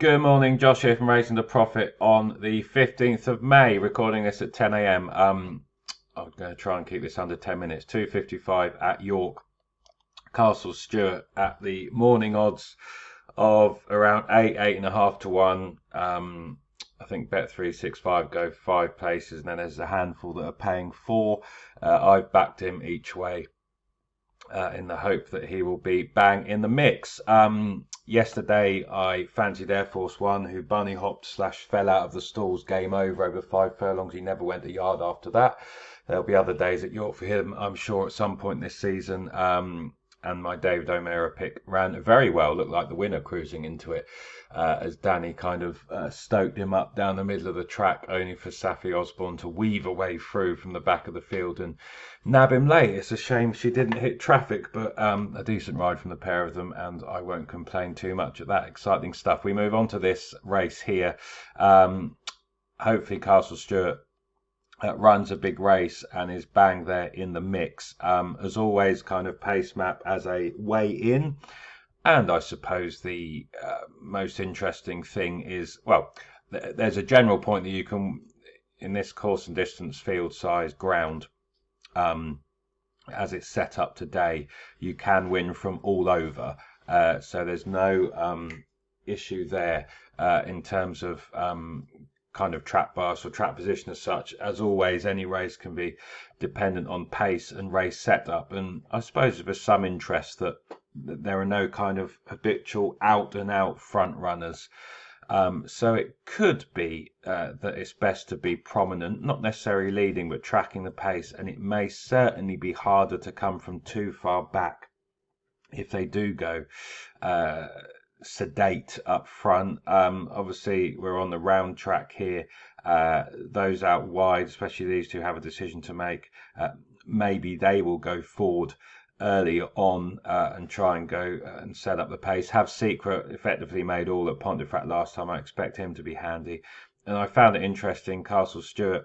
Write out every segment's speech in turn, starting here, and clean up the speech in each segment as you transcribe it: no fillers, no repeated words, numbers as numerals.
Good morning, Josh here from Raising the Profit on the 15th of May, recording this at 10 a.m. I'm going to try and keep this under 10 minutes. 2:55 at York, Castle Stuart at the morning odds of around 8.5 to 1. I think Bet365 go 5 places, and then there's a handful that are paying 4. I've backed him each way in the hope that he will be bang in the mix. Yesterday, I fancied Air Force One, who bunny hopped / fell out of the stalls. Game over 5 furlongs. He never went a yard after that. There'll be other days at York for him, I'm sure, at some point this season. And my David O'Meara pick ran very well, looked like the winner cruising into it, as Danny kind of stoked him up down the middle of the track, only for Safi Osborne to weave a way through from the back of the field and nab him late. It's a shame she didn't hit traffic, but a decent ride from the pair of them, and I won't complain too much at that. Exciting stuff. We move on to this race here. Hopefully Castle Stuart runs a big race and is bang there in the mix. As always, kind of pace map as a way in. And I suppose the most interesting thing is, well, there's a general point that you can, in this course and distance field size ground, as it's set up today, you can win from all over. So there's no issue there in terms of kind of trap bias or trap position as such. As always, any race can be dependent on pace and race setup, and I suppose there's some interest that there are no kind of habitual out and out front runners, so it could be that it's best to be prominent, not necessarily leading but tracking the pace, and it may certainly be harder to come from too far back if they do go sedate up front. Obviously we're on the round track here. Those out wide, especially these two, have a decision to make. Maybe they will go forward early on and try and go and set up the pace. Have Secret effectively made all at Pontefract last time. I expect him to be handy, and I found it interesting. Castle Stuart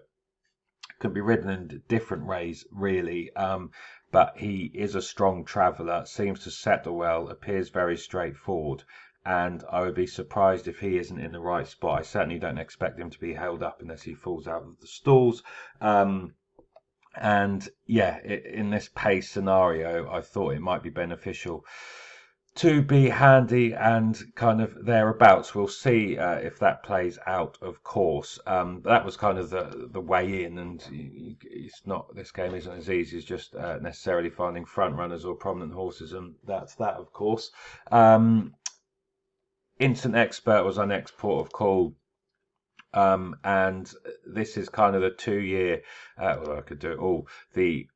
can be ridden in different ways, really, but he is a strong traveller, seems to settle well, appears very straightforward, and I would be surprised if he isn't in the right spot. I certainly don't expect him to be held up unless he falls out of the stalls. And yeah, in this pace scenario, I thought it might be beneficial to be handy and kind of thereabouts. We'll see if that plays out, of course. That was kind of the way in, and it's not, this game isn't as easy as just necessarily finding front runners or prominent horses, and that's that, of course. Instant Expert was our next port of call. And this is kind of the 2-year, well, I could do it all, the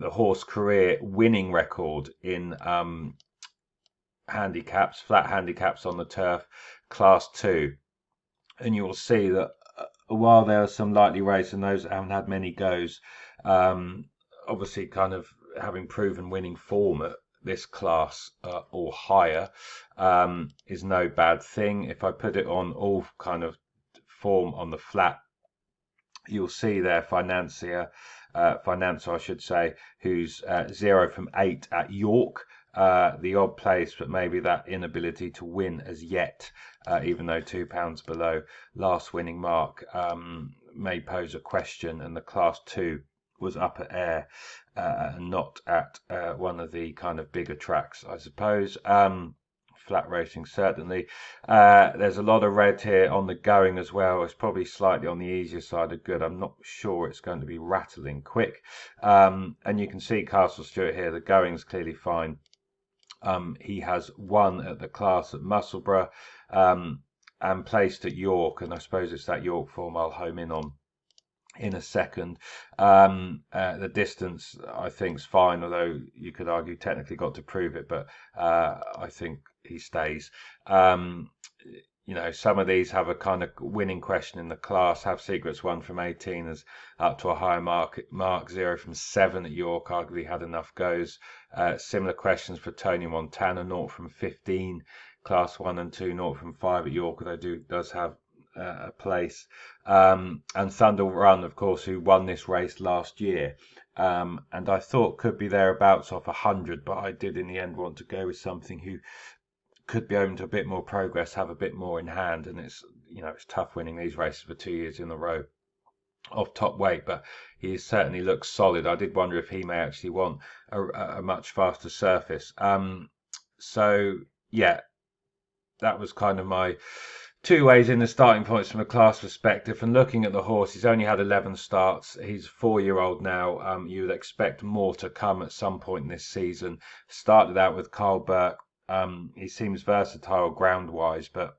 horse career winning record in handicaps, flat handicaps on the turf, class 2. And you'll see that while there are some lightly raced and those that haven't had many goes, obviously kind of having proven winning form at this class or higher is no bad thing. If I put it on all kind of form on the flat, you'll see there Financier, I should say, who's 0 from 8 at York, the odd place, but maybe that inability to win as yet, even though £2 below last winning mark, may pose a question. And the class 2 was up at Ayr, not at one of the kind of bigger tracks, I suppose. Flat racing, certainly. There's a lot of red here on the going as well. It's probably slightly on the easier side of good. I'm not sure it's going to be rattling quick. And you can see Castle Stuart here. The going's clearly fine. He has won at the class at Musselburgh and placed at York, and I suppose it's that York form I'll home in on in a second. The distance I think is fine, although you could argue technically got to prove it, but I think he stays. You know, some of these have a kind of winning question in the class. Have Secrets 1 from 18 as up to a higher mark 0 from 7 at York, arguably had enough goes. Similar questions for Tony Montana, 0 from 15, class 1 and 2, 0 from 5 at York, although does have a place. And Thunder Run, of course, who won this race last year, and I thought could be thereabouts off 100, but I did in the end want to go with something who could be open to a bit more progress, have a bit more in hand, and it's tough winning these races for 2 years in a row of top weight, but he certainly looks solid. I did wonder if he may actually want a much faster surface. So yeah, that was kind of my two ways in the starting points from a class perspective. And looking at the horse, he's only had 11 starts. He's a 4-year-old now. You would expect more to come at some point this season. Started out with Carl Burke. He seems versatile ground wise, but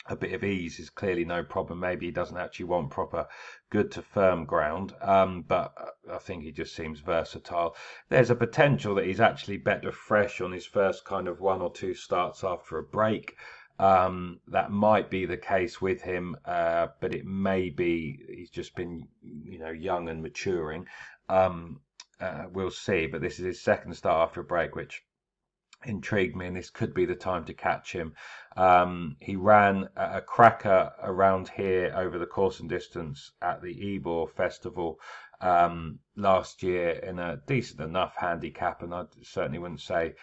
a bit of ease is clearly no problem. Maybe he doesn't actually want proper good to firm ground, but I think he just seems versatile. There's a potential that he's actually better fresh on his first kind of 1 or 2 starts after a break. That might be the case with him, but it may be he's just been, young and maturing. We'll see. But this is his second start after a break, which intrigued me, and this could be the time to catch him. He ran a cracker around here over the course and distance at the Ebor Festival last year in a decent enough handicap, and I certainly wouldn't say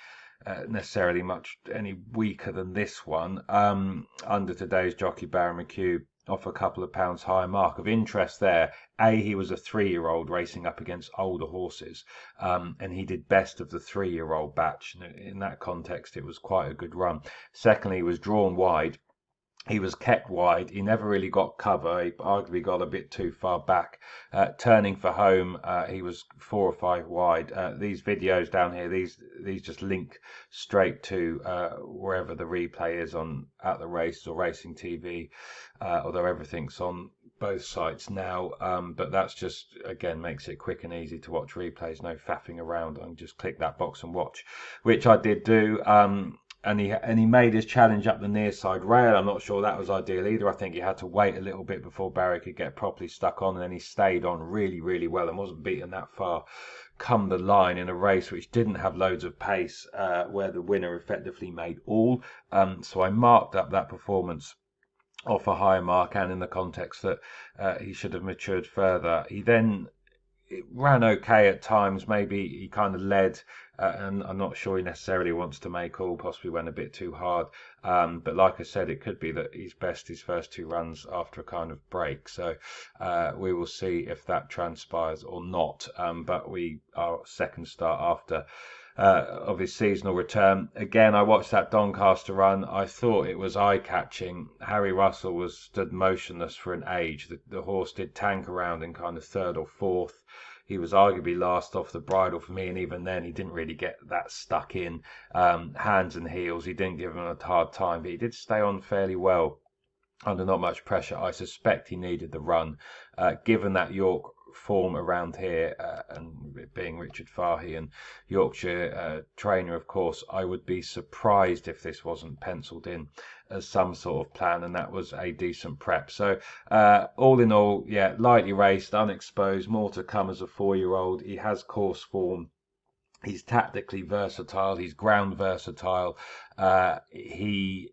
necessarily much any weaker than this one. Under today's jockey Baron McHugh, off a couple of pounds higher mark. Of interest there, he was a 3-year-old racing up against older horses, and he did best of the 3-year-old batch. In that context, it was quite a good run. Secondly, he was drawn wide. He was kept wide. He never really got cover. He arguably got a bit too far back. Turning for home, he was 4 or 5 wide. These videos down here, these just link straight to wherever the replay is on at the race or Racing TV, although everything's on both sites now. But that's just, again, makes it quick and easy to watch replays. No faffing around. I can just click that box and watch, which I did do. And he made his challenge up the near side rail. I'm not sure that was ideal either. I think he had to wait a little bit before Barry could get properly stuck on, and then he stayed on really, really well and wasn't beaten that far come the line in a race which didn't have loads of pace, where the winner effectively made all. So I marked up that performance off a higher mark, and in the context that he should have matured further. He then it ran okay at times. Maybe he kind of led, and I'm not sure he necessarily wants to make all, possibly went a bit too hard. But like I said, it could be that he's best his first 2 runs after a kind of break. So we will see if that transpires or not. But our second start after of his seasonal return. Again, I watched that Doncaster run. I thought it was eye-catching. Harry Russell stood motionless for an age. The horse did tank around in kind of 3rd or 4th. He was arguably last off the bridle for me, and even then he didn't really get that stuck in. Hands and heels, he didn't give him a hard time, but he did stay on fairly well under not much pressure. I suspect he needed the run, given that York form around here, and being Richard Fahey and Yorkshire trainer, of course, I would be surprised if this wasn't penciled in as some sort of plan, and that was a decent prep. So all in all, yeah, lightly raced, unexposed, more to come as a 4-year-old. He has course form. He's tactically versatile. He's ground versatile. He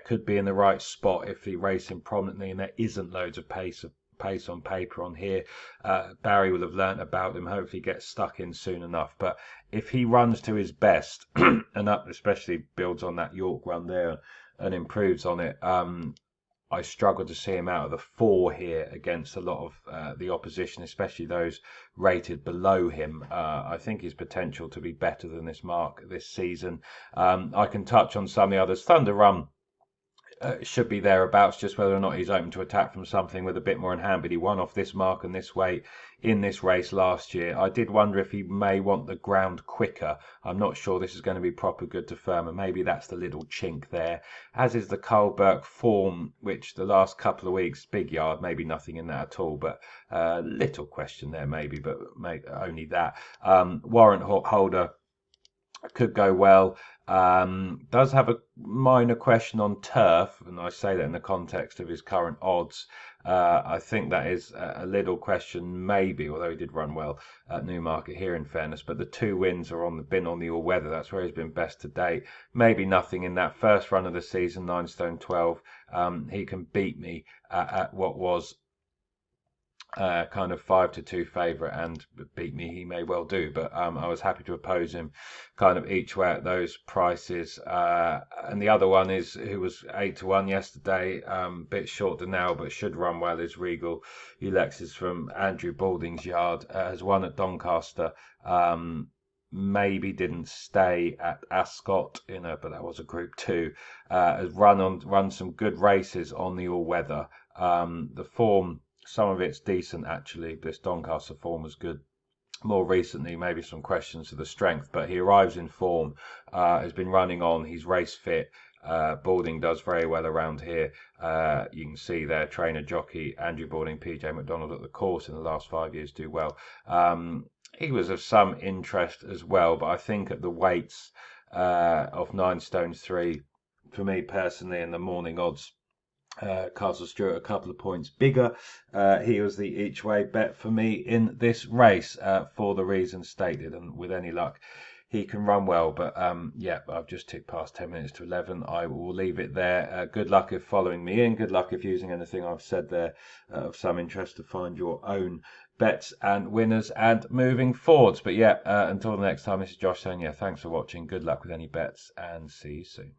could be in the right spot if he racing prominently, and there isn't loads of pace on paper on here. Barry will have learnt about him, hopefully get stuck in soon enough. But if he runs to his best and up, especially builds on that York run there and improves on it, I struggle to see him out of the 4 here against a lot of the opposition, especially those rated below him. I think his potential to be better than this mark this season. I can touch on some of the others. Thunder Run should be thereabouts, just whether or not he's open to attack from something with a bit more in hand. But he won off this mark and this weight in this race last year. I did wonder if he may want the ground quicker. I'm not sure this is going to be proper good to firm, and maybe that's the little chink there. As is the Carl Burke form, which the last couple of weeks, big yard, maybe nothing in that at all, but little question there maybe, but only that. Warrant Holder could go well. Does have a minor question on turf, and I say that in the context of his current odds. I think that is a little question, maybe, although he did run well at Newmarket here, in fairness. But the 2 wins are been on the all-weather. That's where he's been best to date. Maybe nothing in that first run of the season, 9 stone 12. He can beat me at what was kind of 5-2 favourite, and beat me he may well do, but I was happy to oppose him kind of each way at those prices. And the other one is, who was 8-1 yesterday, bit short to now but should run well, is Regal Ulexis from Andrew Balding's yard. Has won at Doncaster, maybe didn't stay at Ascot, but that was a Group 2. Has run some good races on the all weather. The form, some of it's decent actually. This Doncaster form was good more recently, maybe some questions to the strength, but he arrives in form, has been running on, he's race fit. Balding does very well around here. You can see their trainer jockey Andrew Balding, PJ McDonald at the course in the last 5 years do well. He was of some interest as well, but I think at the weights of 9 stone 3, for me personally, in the morning odds, Castle Stuart a couple of points bigger. He was the each way bet for me in this race, for the reasons stated, and with any luck he can run well. But yeah, I've just ticked past 10 minutes to 11. I will leave it there. Good luck if following me in. Good luck if using anything I've said there of some interest to find your own bets and winners and moving forwards. But yeah, until the next time, this is Josh saying, yeah, thanks for watching. Good luck with any bets, and see you soon.